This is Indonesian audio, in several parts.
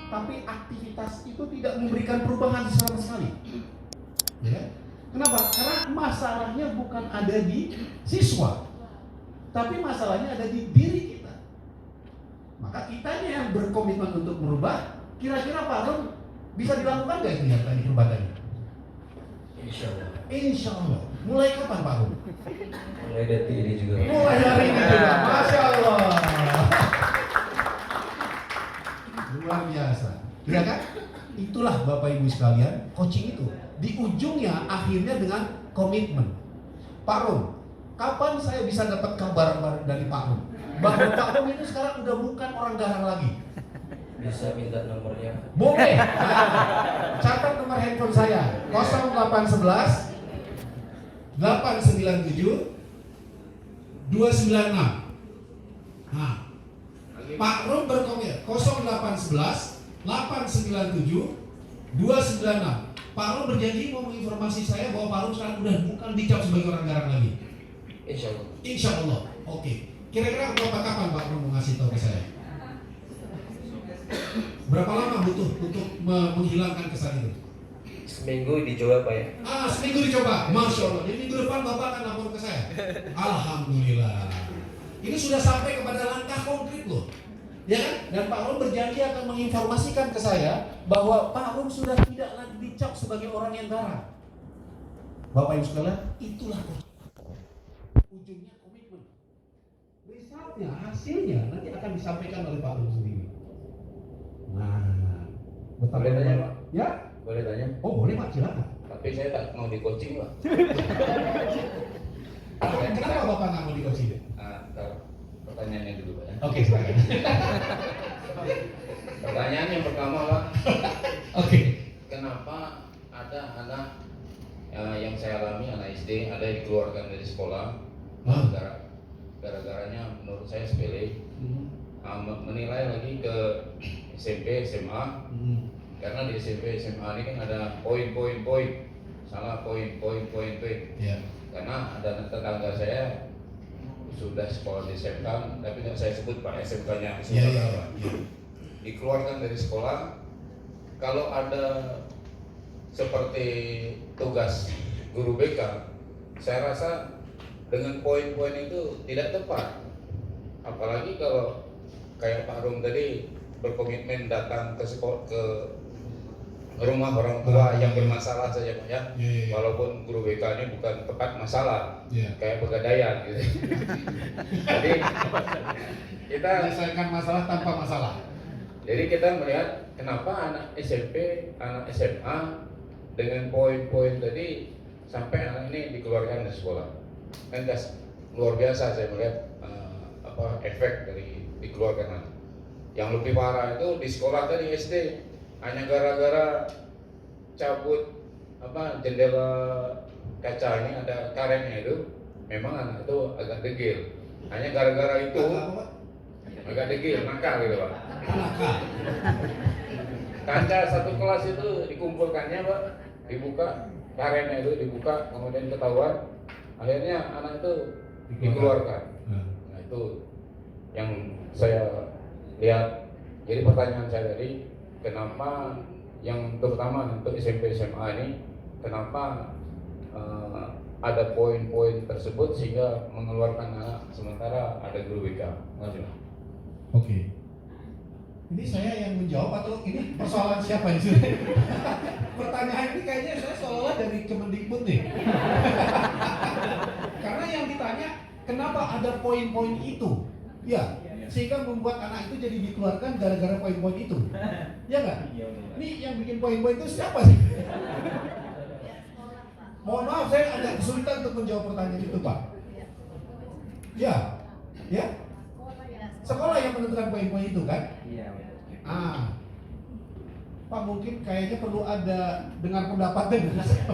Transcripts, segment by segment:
tapi aktivitas itu tidak memberikan perubahan sama sekali. Ya. Kenapa? Karena masalahnya bukan ada di siswa, tapi masalahnya ada di diri kita. Maka kitanya yang berkomitmen untuk merubah. Kira-kira Pak Rum bisa dilakukan nggak ini tadi perubahannya? Insya Allah. Insya Allah. Mulai kapan Pak Rum? Mulai detik ini juga. Mulai hari ini juga. Masya Allah. Luar biasa. Ya kan? Itulah Bapak Ibu sekalian, coaching itu. Di ujungnya akhirnya dengan komitmen. Pak Rum, kapan saya bisa dapat kabar dari Pak Rum bahwa Pak Rum itu sekarang udah bukan orang garang lagi? Bisa minta nomornya? Boleh. Catat nomor handphone saya 0811 897 296. Nah, Pak Rum berkomit 0811 897 296. Pak Rum berjanji mau menginformasi saya bahwa Pak Rum sekarang udah bukan dicap sebagai orang garang lagi. Insya Allah. Insya Allah. Oke. Kira-kira berapa kapan Pak Rum mau ngasih tahu ke saya? Berapa lama butuh untuk menghilangkan kesan itu? Seminggu dicoba Pak ya? Seminggu dicoba. Masya Allah. Jadi minggu depan Bapak akan lapor ke saya. Alhamdulillah. Ini sudah sampai kepada langkah konkret loh. Ya kan? Dan Pak Rum berjanji akan menginformasikan ke saya bahwa Pak Rum sudah tidak lagi dicap sebagai orang yang garang. Bapak Ibu sekalian, itulah ujungnya komitmen. Resultnya, hasilnya nanti akan disampaikan oleh Pak Rum sendiri. Nah, betapa Boleh tanya Pak? Ya? Boleh tanya? Oh boleh Pak, silakan. Tapi saya tak mau di coaching Pak. Kenapa Bapak nggak mau di coaching? Pertanyaannya dulu Pak ya. Oke, silakan. Pertanyaan yang pertama Pak. Oke. Kenapa ada anak yang saya alami, anak SD, ada yang dikeluarkan dari sekolah gara-garanya menurut saya sepele, menilai lagi ke SMP, SMA, karena di SMP, SMA ini kan ada poin, salah poin. Ya. Karena ada tetangga saya sudah sekolah di SMK, tapi nggak saya sebut Pak SMK-nya, Ya. dikeluarkan dari sekolah. Kalau ada seperti tugas guru BK, saya rasa dengan poin-poin itu tidak tepat. Apalagi kalau kayak Pak Rum tadi berkomitmen datang ke sekolah, ke rumah orang tua yang bermasalah saja Pak ya. Walaupun guru BK ini bukan tempat masalah, kayak Pegadaian gitu. Jadi kita menyelesaikan masalah tanpa masalah. Jadi kita melihat kenapa anak SMP, anak SMA dengan poin-poin tadi sampai anak ini dikeluarkan dari sekolah. Kan luar biasa saya melihat efek dari dikeluarkan anak. Yang lebih parah itu di sekolah tadi SD hanya gara-gara cabut jendela kaca ini ada karetnya itu, memang anak itu agak degil. Hanya gara-gara itu agak degil, nakal gitu Pak. Kaca satu kelas itu dikumpulkannya Pak, dibuka karetnya itu dibuka, kemudian ketahuan, akhirnya anak itu dikeluarkan. Nah itu yang saya lihat. Jadi pertanyaan saya tadi, kenapa yang terutama untuk SMP SMA ini, kenapa ada poin-poin tersebut sehingga mengeluarkan anak sementara ada guru BK? Oke. Ini saya yang menjawab atau ini persoalan siapa di sini? Pertanyaan ini kayaknya saya seolah-olah dari Kemendikbud nih. Karena yang ditanya kenapa ada poin-poin itu? Ya, sehingga membuat anak itu jadi dikeluarkan gara-gara poin-poin itu. Ya nggak? Ini yang bikin poin-poin itu siapa sih? Mohon maaf, saya agak kesulitan untuk menjawab pertanyaan itu, Pak. Ya, ya. Sekolah yang menentukan poin-poin itu kan? Iya. Pak mungkin kayaknya perlu ada dengar pendapatnya dari saya.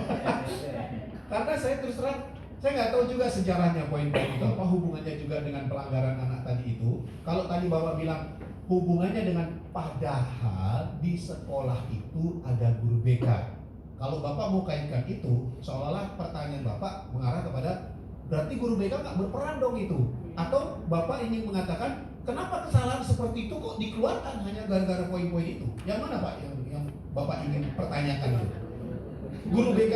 Karena saya terus terang saya nggak tahu juga sejarahnya poin-poin itu apa hubungannya juga dengan pelanggaran anak tadi itu. Kalau tadi Bapak bilang hubungannya dengan padahal di sekolah itu ada guru BK. Kalau Bapak mau kaitkan itu, seolah-olah pertanyaan Bapak mengarah kepada berarti guru BK nggak berperan dong itu. Atau Bapak ingin mengatakan, kenapa kesalahan seperti itu kok dikeluarkan hanya gara-gara poin-poin itu? Yang mana Pak yang Bapak ingin pertanyakan itu? Guru BK?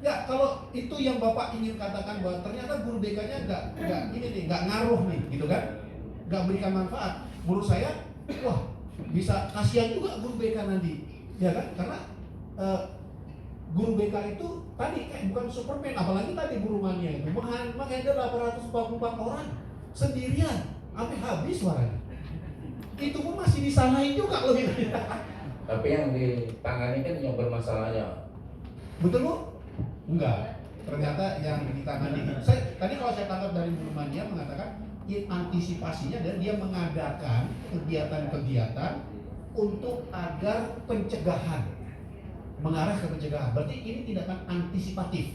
Ya, kalau itu yang Bapak ingin katakan bahwa ternyata guru BK-nya nggak ngaruh nih, gitu kan? Nggak berikan manfaat. Menurut saya, wah, bisa kasihan juga guru BK nanti, ya kan? Karena guru BK itu tadi kayak bukan Superman, apalagi tadi guru mania itu menghandle 844 orang sendirian sampai habis suaranya. Itu pun masih disalahin juga loh. Tapi yang ditangani kan yang bermasalahnya. Betul Bu? Enggak. Ternyata yang ditangani. Tadi kalau saya tangkap dari guru mania mengatakan antisipasinya dan dia mengadakan kegiatan-kegiatan untuk agar pencegahan, mengarah ke pencegahan. Berarti ini tindakan antisipatif,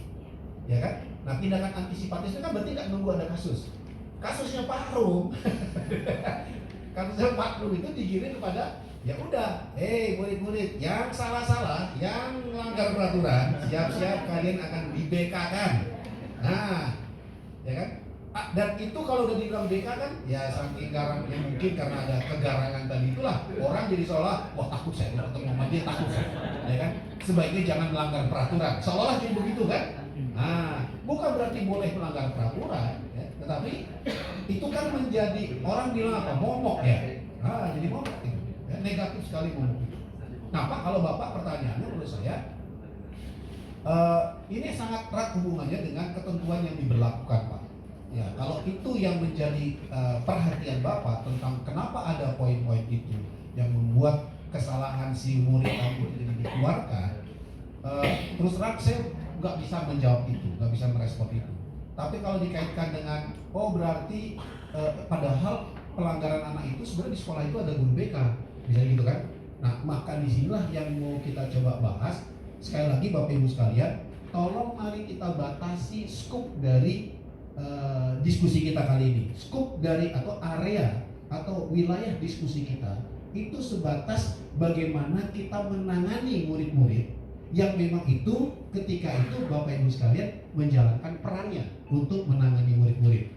ya kan? Nah, tindakan antisipatif itu kan berarti nggak nunggu ada kasus. Kasusnya Pak Rum, kasusnya Pak Rum itu digiring kepada, ya udah, murid-murid yang salah-salah, yang melanggar peraturan, siap-siap kalian akan di-BK-kan. Nah, ya kan? Dan itu kalau udah dibilang BK kan, ya saking garangnya mungkin karena ada kegarangan tadi itulah orang jadi seolah, wah takut saya ketemu sama dia, takut saya, ya kan? Sebaiknya jangan melanggar peraturan, seolah jadi begitu kan? Nah, bukan berarti boleh melanggar peraturan, ya, tetapi itu kan menjadi orang bilang apa? Momok ya, jadi momok itu, ya, negatif sekali momok itu. Nah Pak, kalau Bapak pertanyaannya menurut saya, ini sangat erat hubungannya dengan ketentuan yang diberlakukan Pak. Ya, kalau itu yang menjadi perhatian Bapak tentang kenapa ada poin-poin itu yang membuat kesalahan si murid kamu ini dikeluarkan, terus terang saya nggak bisa menjawab itu, nggak bisa merespon itu. Tapi kalau dikaitkan dengan, oh berarti padahal pelanggaran anak itu sebenarnya di sekolah itu ada guru BK, bisa gitu kan? Nah, maka disinilah yang mau kita coba bahas. Sekali lagi Bapak Ibu sekalian, tolong mari kita batasi skop dari diskusi kita kali ini. Skop dari atau area atau wilayah diskusi kita itu sebatas bagaimana kita menangani murid-murid yang memang itu ketika itu Bapak Ibu sekalian menjalankan perannya untuk menangani murid-murid.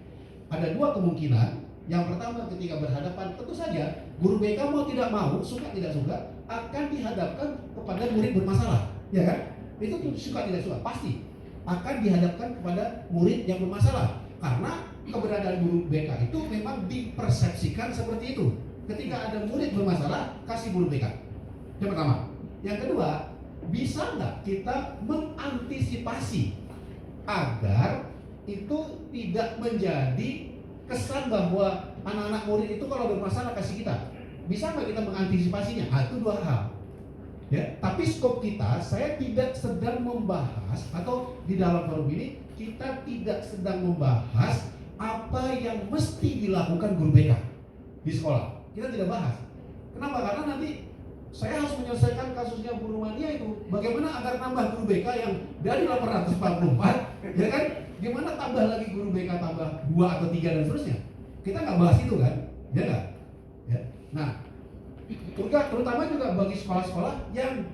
Ada dua kemungkinan. Yang pertama, ketika berhadapan, tentu saja guru BK mau tidak mau, suka tidak suka, akan dihadapkan kepada murid bermasalah, ya kan? Itu suka tidak suka pasti akan dihadapkan kepada murid yang bermasalah, karena keberadaan guru BK itu memang dipersepsikan seperti itu. Ketika ada murid bermasalah, kasih guru BK. Yang pertama. Yang kedua, bisa nggak kita mengantisipasi agar itu tidak menjadi kesan bahwa anak-anak murid itu kalau bermasalah kasih kita? Bisa nggak kita mengantisipasinya? Itu dua hal. Ya, tapi skop kita, saya tidak sedang membahas atau di dalam forum ini kita tidak sedang membahas apa yang mesti dilakukan guru BK di sekolah. Kita tidak bahas. Kenapa? Karena nanti saya harus menyelesaikan kasusnya guru mania itu. Bagaimana agar tambah guru BK yang dari 844, ya kan? Gimana tambah lagi guru BK tambah 2 atau 3 dan seterusnya? Kita nggak bahas itu kan? Ya nggak? Ya. Nah, terutama juga bagi sekolah-sekolah yang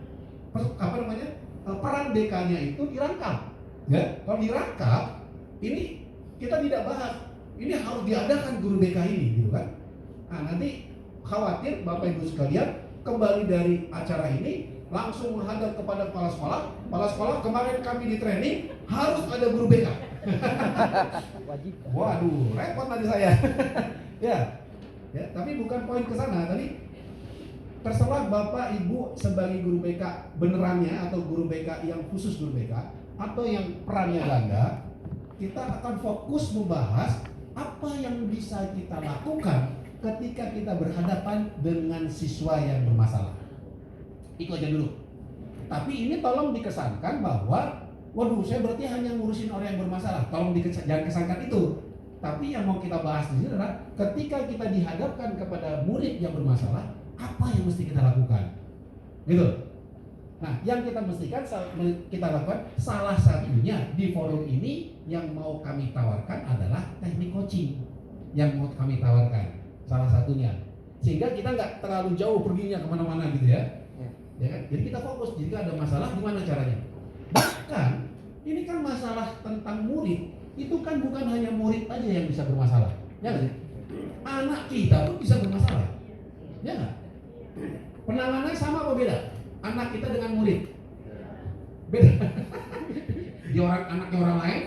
peran BK-nya itu dirangkap. Ya, kalau dirangkap, ini kita tidak bahas. Ini harus diadakan guru BK ini, gitu kan? Nah, nanti khawatir Bapak Ibu sekalian kembali dari acara ini langsung menghadap kepada kepala sekolah. Kepala sekolah, kemarin kami di training harus ada guru BK. Waduh, repot nanti saya. ya, tapi bukan poin ke sana tadi. Terserah Bapak Ibu sebagai guru BK benerannya atau guru BK yang khusus guru BK atau yang perannya ganda, kita akan fokus membahas apa yang bisa kita lakukan ketika kita berhadapan dengan siswa yang bermasalah. Itu aja dulu. Tapi ini tolong dikesankan bahwa, waduh, saya berarti hanya ngurusin orang yang bermasalah. Tolong jangan kesankan itu. Tapi yang mau kita bahas di sini adalah ketika kita dihadapkan kepada murid yang bermasalah, apa yang mesti kita lakukan? Gitu. Nah, yang kita lakukan salah satunya di forum ini yang mau kami tawarkan adalah teknik coaching yang mau kami tawarkan. Salah satunya. Sehingga kita nggak terlalu jauh perginya kemana-mana gitu ya. Ya kan? Jadi kita fokus. Jika ada masalah, gimana caranya? Bahkan Ini kan masalah tentang murid. Itu kan bukan hanya murid aja yang bisa bermasalah. Ya nggak sih? Anak kita pun bisa bermasalah. Ya nggak? Penanganan sama apa beda? Anak kita dengan murid. Beda. Dia anaknya orang lain.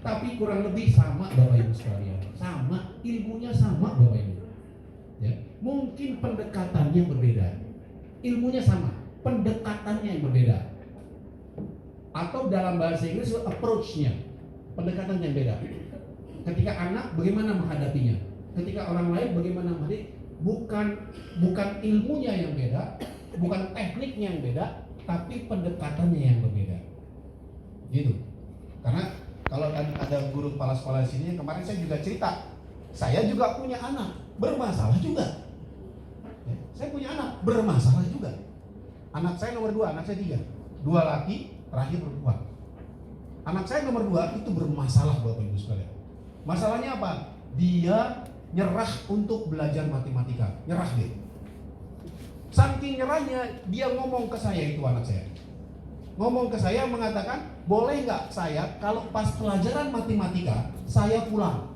Tapi kurang lebih sama Bapak Ibu sekalian. Sama, ilmunya sama Bapak Ibu. Ya. Mungkin pendekatannya berbeda. Ilmunya sama, pendekatannya yang berbeda. Atau dalam bahasa Inggris approach-nya, pendekatan yang beda. Ketika anak bagaimana menghadapinya, ketika orang lain bagaimana menghadapi, bukan ilmunya yang beda, bukan tekniknya yang beda, tapi pendekatannya yang berbeda. Gitu. Karena kalau ada guru kepala sekolah di sini yang kemarin saya juga cerita, saya juga punya anak bermasalah juga. Ya, saya punya anak bermasalah juga. Anak saya nomor 2, anak saya 3, 2 laki, terakhir perempuan. Anak saya nomor 2 itu bermasalah Bapak Ibu sekalian. Masalahnya apa? Dia nyerah untuk belajar matematika. Nyerah dia. Saking nyerahnya, dia ngomong ke saya itu anak saya. Ngomong ke saya mengatakan, boleh nggak saya kalau pas pelajaran matematika saya pulang?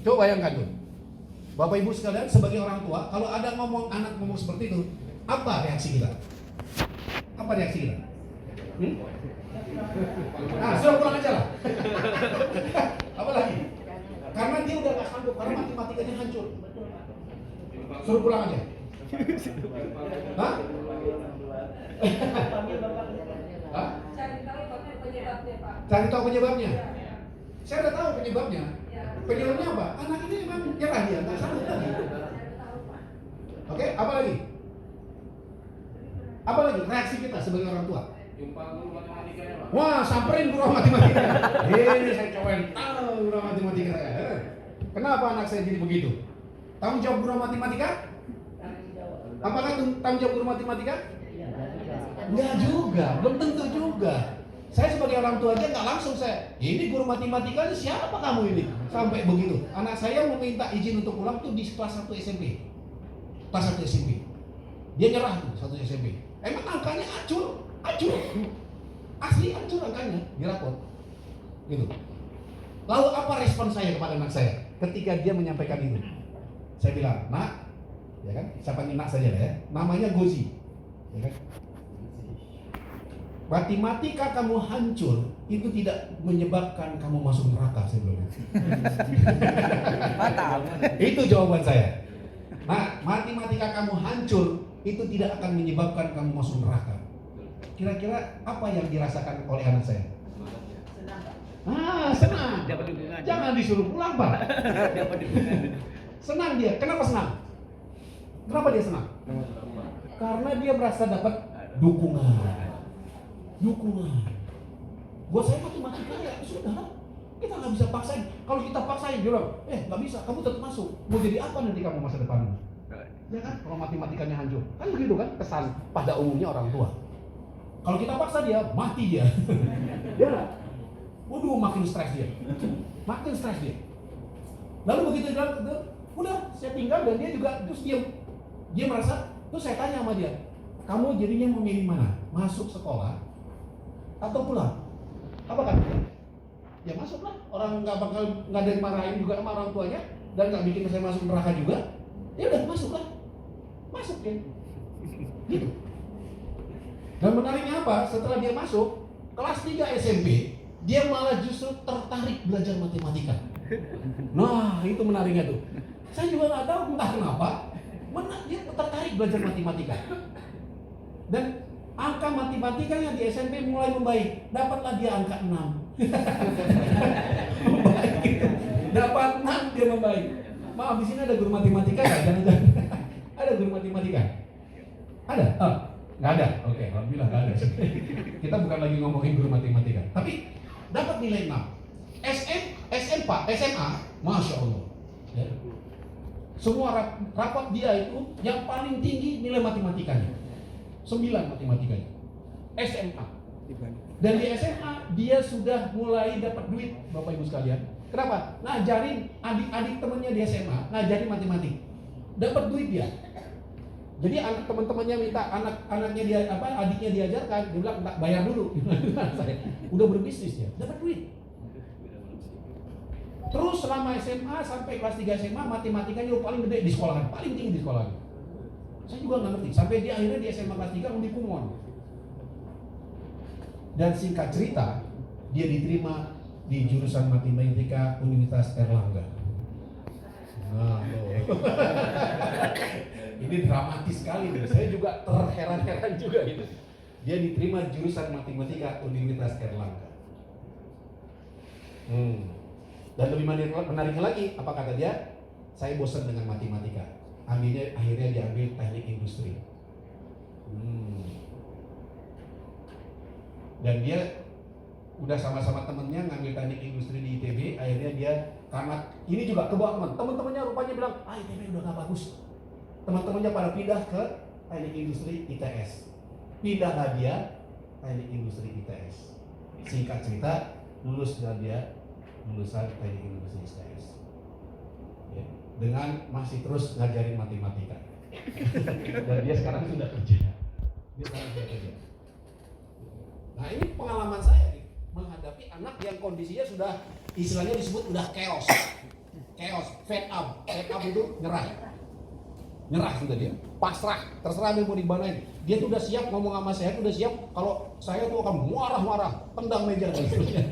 Coba bayangkan tuh. Bapak Ibu sekalian sebagai orang tua, kalau ada anak ngomong seperti itu, apa reaksi kita? Apa reaksi kita? Suruh pulang aja lah. Apa lagi? Karena dia udah gak sanggup, karena matematikanya hancur. Suruh pulang aja. Hah? Hah? Cari tahu penyebabnya. Saya udah tahu penyebabnya. Penyebabnya apa? Anak ini memang nyerah dia, nggak sanggup lagi. Oke, apa lagi? Apa lagi reaksi kita sebagai orang tua? Jumpa guru matematikanya, Pak. Wah, samperin guru matematika. Ini saya cobain tahu guru matematika saya. Kenapa anak saya jadi begitu? Tanggung jawab guru matematika? Apakah tanggung jawab guru matematika? Enggak juga, belum tentu juga. Saya sebagai orang tua aja nggak langsung ini guru matematika ini siapa kamu ini? Sampai begitu. Anak saya meminta izin untuk pulang tuh di kelas 1 SMP. Kelas 1 SMP. Dia nyerah tuh 1 SMP. Emang angkanya hancur. Asli hancur angkanya di rapor. Gitu. Lalu apa respon saya kepada anak saya ketika dia menyampaikan itu? Saya bilang, "Nak," ya kan? Saya panggil nak saja ya. Namanya Gozi. Ya kan? Matematika kamu hancur itu tidak menyebabkan kamu masuk neraka, saya bilang. Mantap. Itu jawaban saya. Nah, matematika kamu hancur itu tidak akan menyebabkan kamu masuk neraka. Kira-kira apa yang dirasakan oleh anak saya? Senang. Jangan disuruh pulang, Pak. Senang dia. Kenapa senang? Kenapa dia senang? Karena dia merasa dapat dukungan. Buat saya matematika ya sudah, kita nggak bisa paksain. Kalau kita paksain, dia bilang, nggak bisa, kamu tetap masuk. Mau jadi apa nanti kamu masa depanmu? Ya kan? Kalau matematikanya hancur, kan begitu kan kesan pada umumnya orang tua. Kalau kita paksa dia, mati dia. Ya, waduh, makin stres dia. Lalu begitu dia bilang, udah saya tinggal dan dia juga terus dia merasa, terus saya tanya sama dia, kamu jadinya memilih mana? Masuk sekolah atau pulang? Apa kan? Ya masuklah. Orang nggak ada yang marahin juga sama orang tuanya dan nggak bikin saya masuk neraka juga. Ya udah masuklah. Masuk ya. Gitu. Dan menariknya apa? Setelah dia masuk kelas 3 SMP, dia malah justru tertarik belajar matematika. Nah, itu menariknya tuh. Saya juga nggak tahu entah kenapa, dia tertarik belajar matematika. Dan angka matematikanya di SMP mulai membaik. Dapatlah dia angka 6. Dapat 6 dia membaik. Maaf, di sini ada guru matematika nggak? Jangan-jangan. Ada guru matematika? Ada? Nggak ada? Oke, alhamdulillah nggak ada. Kita bukan lagi ngomongin guru matematika. Tapi dapat nilai 6. SMA, Masya Allah. Ya. Semua rapat dia itu yang paling tinggi nilai matematikanya. 9 matematikanya. SMA. Dan di SMA dia sudah mulai dapat duit, Bapak Ibu sekalian. Kenapa? Ngajarin adik-adik temannya di SMA, ngajarin matematik. Dapat duit dia. Jadi anak teman-temannya minta anaknya dia adiknya diajarkan, dia bilang tak bayar dulu. Udah berbisnis ya, dapat duit. Terus selama SMA sampai kelas 3 SMA matematikanya paling gede di sekolahan, paling tinggi di sekolahan. Saya juga nggak ngerti. Sampai dia akhirnya di SMA kelas 3 undi kumon. Dan singkat cerita, dia diterima di jurusan matematika Universitas Erlangga. Nah, ini dramatis sekali nih. Saya juga terheran-heran juga gitu. Dia diterima jurusan matematika Universitas Erlangga. Dan lebih menariknya lagi, apa kata dia? Saya bosan dengan matematika. Akhirnya dia ambil teknik industri. Dan dia udah sama-sama temennya ngambil teknik industri di ITB. Akhirnya dia karena ini juga kebawa teman-temannya rupanya bilang, ITB udah gak bagus. Teman-temannya pada pindah ke teknik industri ITS. Pindahlah dia teknik industri ITS. Singkat cerita, luluslah dia lulusan teknik industri ITS. Ya, dengan masih terus ngajarin matematika. Dan dia sekarang sudah kerja. Nah, ini pengalaman saya nih, menghadapi anak yang kondisinya sudah istilahnya disebut udah chaos, fed up itu nyerah sudah dia, pasrah, terserah dia mau dimanain. Dia tuh udah siap ngomong sama saya, tuh udah siap kalau saya tuh akan marah-marah, tendang meja dan sebagainya.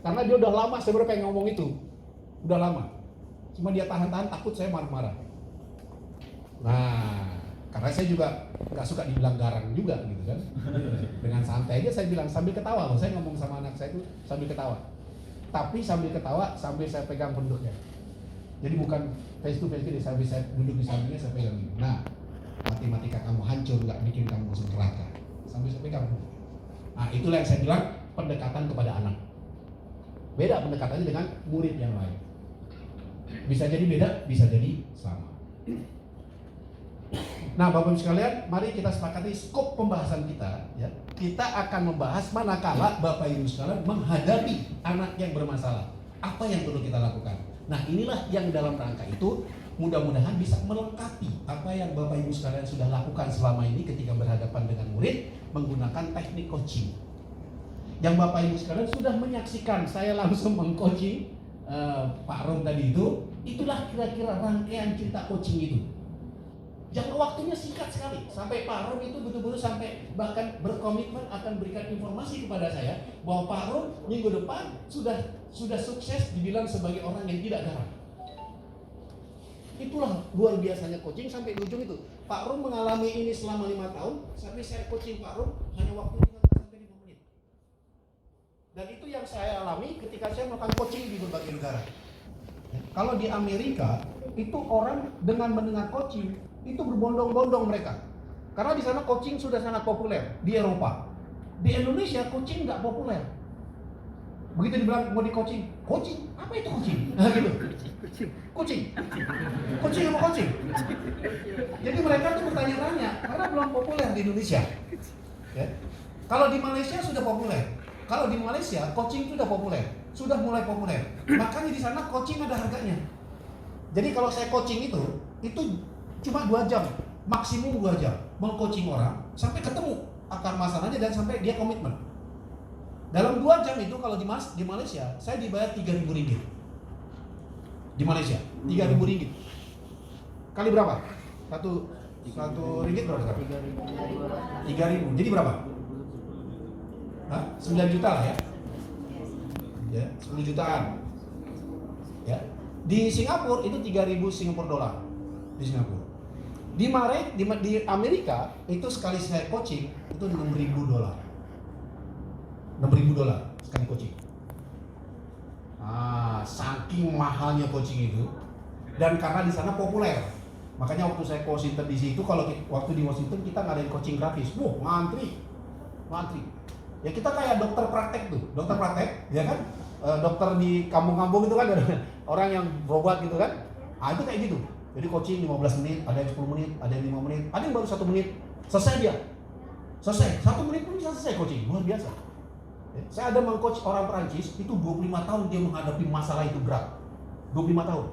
Karena dia udah lama sebenarnya pengen ngomong itu, udah lama. Cuma dia tahan-tahan takut saya marah-marah. Nah, karena saya juga nggak suka dibilang garang juga gitu kan. Dengan santai aja saya bilang sambil ketawa loh, saya ngomong sama anak saya itu sambil ketawa. Tapi sambil ketawa sambil saya pegang penduknya. Jadi bukan face to face, sambil saya duduk di sampingnya saya pegang ini. Nah, matematika kamu hancur, nggak bikin kamu masuk neraka. Sambil saya pegang. Nah, itulah yang saya bilang pendekatan kepada anak. Beda pendekatannya dengan murid yang lain. Bisa jadi beda, bisa jadi sama. Nah, Bapak Ibu sekalian, mari kita sepakati skop pembahasan kita. Ya. Kita akan membahas manakala Bapak Ibu sekalian menghadapi anak yang bermasalah. Apa yang perlu kita lakukan? Nah, inilah yang dalam rangka itu mudah-mudahan bisa melengkapi apa yang Bapak Ibu sekalian sudah lakukan selama ini ketika berhadapan dengan murid menggunakan teknik coaching. Yang Bapak Ibu sekalian sudah menyaksikan saya langsung meng-coaching Pak Rom tadi itu, itulah kira-kira rangkaian cerita coaching itu. Jangka waktunya singkat sekali, sampai Pak Rom itu betul-betul sampai bahkan berkomitmen akan berikan informasi kepada saya bahwa Pak Rom minggu depan sudah sukses dibilang sebagai orang yang tidak garang. Itulah luar biasanya coaching sampai di ujung itu. Pak Rom mengalami ini selama 5 tahun, sampai saya coaching Pak Rom hanya waktu 15 sampai 5 menit. Dan itu yang saya alami ketika saya melakukan coaching di berbagai negara. Kalau di Amerika itu orang dengan mendengar coaching itu berbondong-bondong mereka, karena di sana coaching sudah sangat populer. Di Eropa, di Indonesia coaching nggak populer. Begitu dibilang mau di coaching apa itu coaching? Nah, gitu. Coaching apa coaching? Jadi mereka tuh bertanya-tanya karena belum populer di Indonesia. Ya. Kalau di Malaysia sudah populer. Kalau di Malaysia coaching sudah populer, sudah mulai populer. Makanya di sana coaching ada harganya. Jadi kalau saya coaching itu cuma 2 jam, maksimum 2 jam meng-coaching orang sampai ketemu akar masalahnya dan sampai dia komitmen. Dalam 2 jam itu kalau di Malaysia saya dibayar 3.000 ringgit. Di Malaysia 3.000 ringgit. Kali berapa? Satu ringgit berapa sekarang? 3.000. Jadi berapa? 9 juta lah ya. Ya, 10 jutaan. Ya. Di Singapura itu 3.000 Singapura dolar. Di Singapura. Di Amerika itu sekali saya coaching itu 6.000 dolar. 6.000 dolar sekali coaching. Saking mahalnya coaching itu, dan karena di sana populer, makanya waktu saya ke Washington di situ, kalau waktu di Washington kita ngadain coaching gratis, ngantri. Ya kita kayak dokter praktek tuh, ya kan? Dokter di kampung-kampung itu kan ada orang yang berobat gitu kan? Itu kayak gitu. Jadi coaching 15 menit, ada yang 10 menit, ada yang 5 menit, ada yang baru 1 menit, selesai dia. Selesai, 1 menit pun bisa selesai coaching, luar biasa. Saya ada meng-coach orang Perancis, itu 25 tahun dia menghadapi masalah itu berat. 25 tahun.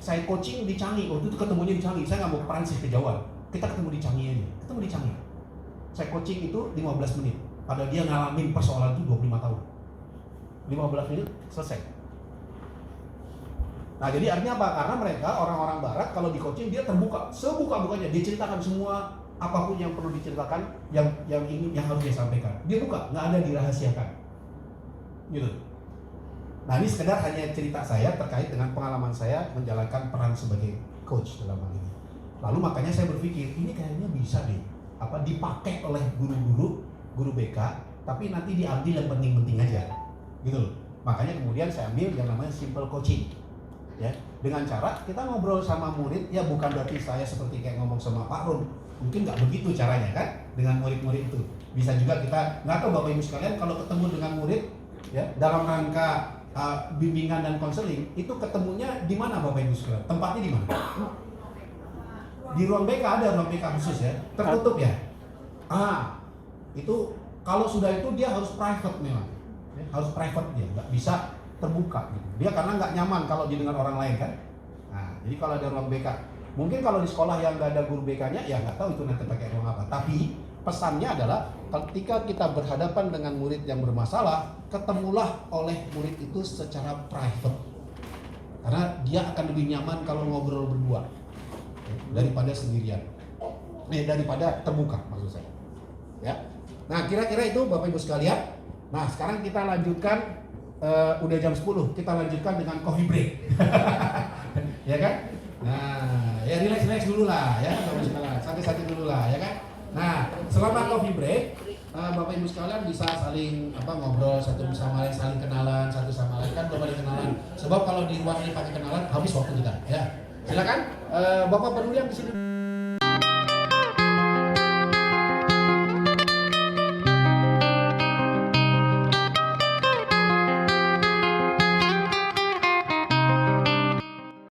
Saya coaching di Changi, waktu itu ketemunya di Changi, saya nggak mau ke Perancis kejauhan. kita ketemu di Changi aja, ketemu di Changi. Saya coaching itu 15 menit, padahal dia ngalamin persoalan itu 25 tahun. 15 menit selesai. Nah jadi artinya apa? Karena mereka orang-orang barat kalau di coaching dia terbuka, sebuka-bukanya, dia ceritakan semua apapun yang perlu diceritakan, yang harus dia sampaikan. Dia buka, nggak ada dirahasiakan. Gitu. Nah ini sekedar hanya cerita saya terkait dengan pengalaman saya menjalankan peran sebagai coach dalam hal ini. Lalu makanya saya berpikir ini kayaknya bisa deh dipakai oleh guru BK, tapi nanti diambil yang penting-penting aja, gitu loh. Makanya kemudian saya ambil yang namanya simple coaching, ya. Dengan cara kita ngobrol sama murid, ya bukan berarti saya seperti kayak ngomong sama Pak Rum, mungkin nggak begitu caranya kan, dengan murid-murid itu. Bisa juga kita nggak tahu Bapak Ibu sekalian kalau ketemu dengan murid, ya dalam rangka bimbingan dan konseling itu ketemunya di mana Bapak Ibu sekalian? Tempatnya di mana? Di ruang BK, ada ruang BK khusus ya, tertutup ya. Itu kalau sudah itu dia harus private memang, ya, harus private dia, nggak bisa terbuka gitu. Dia karena nggak nyaman kalau didengar orang lain kan. Nah, jadi kalau ada ruang BK, mungkin kalau di sekolah yang nggak ada guru BK-nya, ya nggak tahu itu nanti pakai ruang apa. Tapi pesannya adalah ketika kita berhadapan dengan murid yang bermasalah, ketemulah oleh murid itu secara private, karena dia akan lebih nyaman kalau ngobrol berdua daripada sendirian, daripada terbuka maksud saya, ya. Nah kira-kira itu Bapak Ibu sekalian. Nah sekarang kita lanjutkan, udah jam 10, kita lanjutkan dengan coffee break. Ya kan? Nah ya relax dulu lah ya Bapak Ibu sekalian, santai-santai dulu lah ya kan. Nah selama coffee break, Bapak Ibu sekalian bisa saling ngobrol satu sama lain, saling kenalan satu sama lain, kan belum ada kenalan. Sebab kalau di luar ini pakai kenalan habis waktu kita, ya. Silakan, Bapak peduli yang di sini.